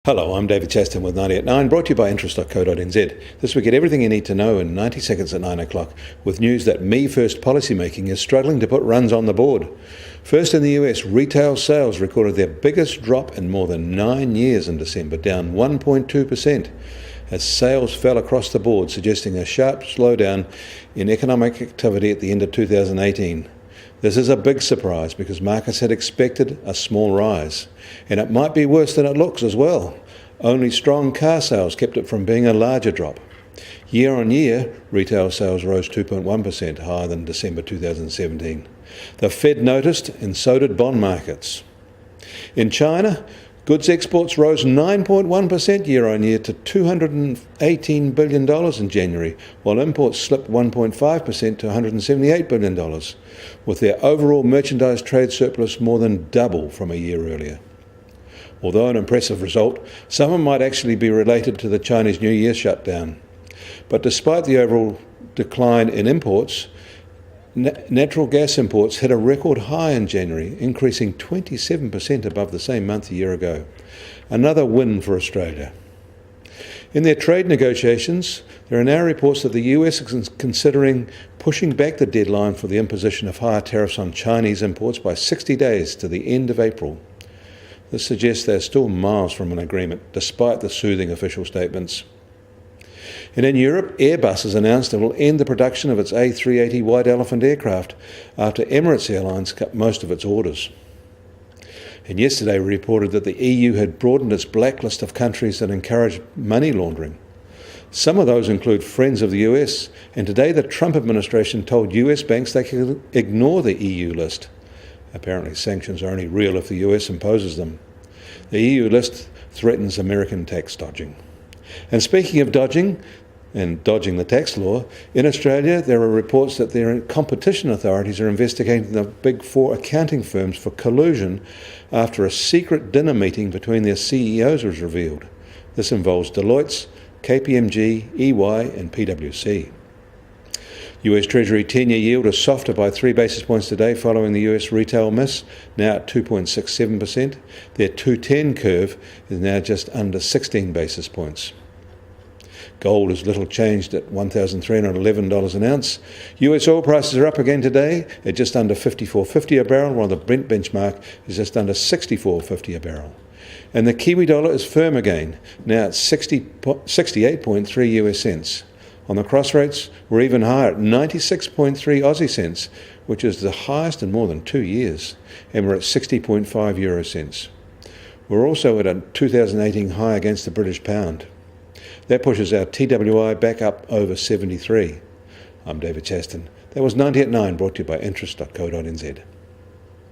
Hello, I'm David Chaston with 90 at 9, brought to you by interest.co.nz. This week, get everything you need to know in 90 seconds at 9 o'clock, with news that Me First policymaking is struggling to put runs on the board. First in the US, retail sales recorded their biggest drop in more than 9 years in December, down 1.2%, as sales fell across the board, suggesting a sharp slowdown in economic activity at the end of 2018. This is a big surprise because markets had expected a small rise, and it might be worse than it looks as well. Only strong car sales kept it from being a larger drop. Year on year, retail sales rose 2.1%, higher than December 2017. The Fed noticed, and so did bond markets. In China, goods exports rose 9.1% year-on-year to $218 billion in January, while imports slipped 1.5% to $178 billion, with their overall merchandise trade surplus more than double from a year earlier. Although an impressive result, some might actually be related to the Chinese New Year shutdown. But despite the overall decline in imports, natural gas imports hit a record high in January, increasing 27% above the same month a year ago. Another win for Australia. In their trade negotiations, there are now reports that the US is considering pushing back the deadline for the imposition of higher tariffs on Chinese imports by 60 days to the end of April. This suggests they're still miles from an agreement, despite the soothing official statements. And in Europe, Airbus has announced it will end the production of its A380 White Elephant aircraft after Emirates Airlines cut most of its orders. And yesterday we reported that the EU had broadened its blacklist of countries that encourage money laundering. Some of those include friends of the US, and today the Trump administration told US banks they could ignore the EU list. Apparently sanctions are only real if the US imposes them. The EU list threatens American tax dodging. And speaking of dodging, and dodging the tax law, in Australia there are reports that their competition authorities are investigating the Big Four accounting firms for collusion after a secret dinner meeting between their CEOs was revealed. This involves Deloitte's, KPMG, EY and PwC. US Treasury 10-year yield is softer by 3 basis points today following the US retail miss, now at 2.67%. Their 210 curve is now just under 16 basis points. Gold is little changed at $1,311 an ounce. US oil prices are up again today at just under $54.50 a barrel, while the Brent benchmark is just under $64.50 a barrel. And the Kiwi dollar is firm again, now at 68.3 US cents. On the cross rates, we're even higher at 96.3 Aussie cents, which is the highest in more than 2 years, and we're at 60.5 euro cents. We're also at a 2018 high against the British pound. That pushes our TWI back up over 73. I'm David Chaston. That was 90 at 9, brought to you by interest.co.nz.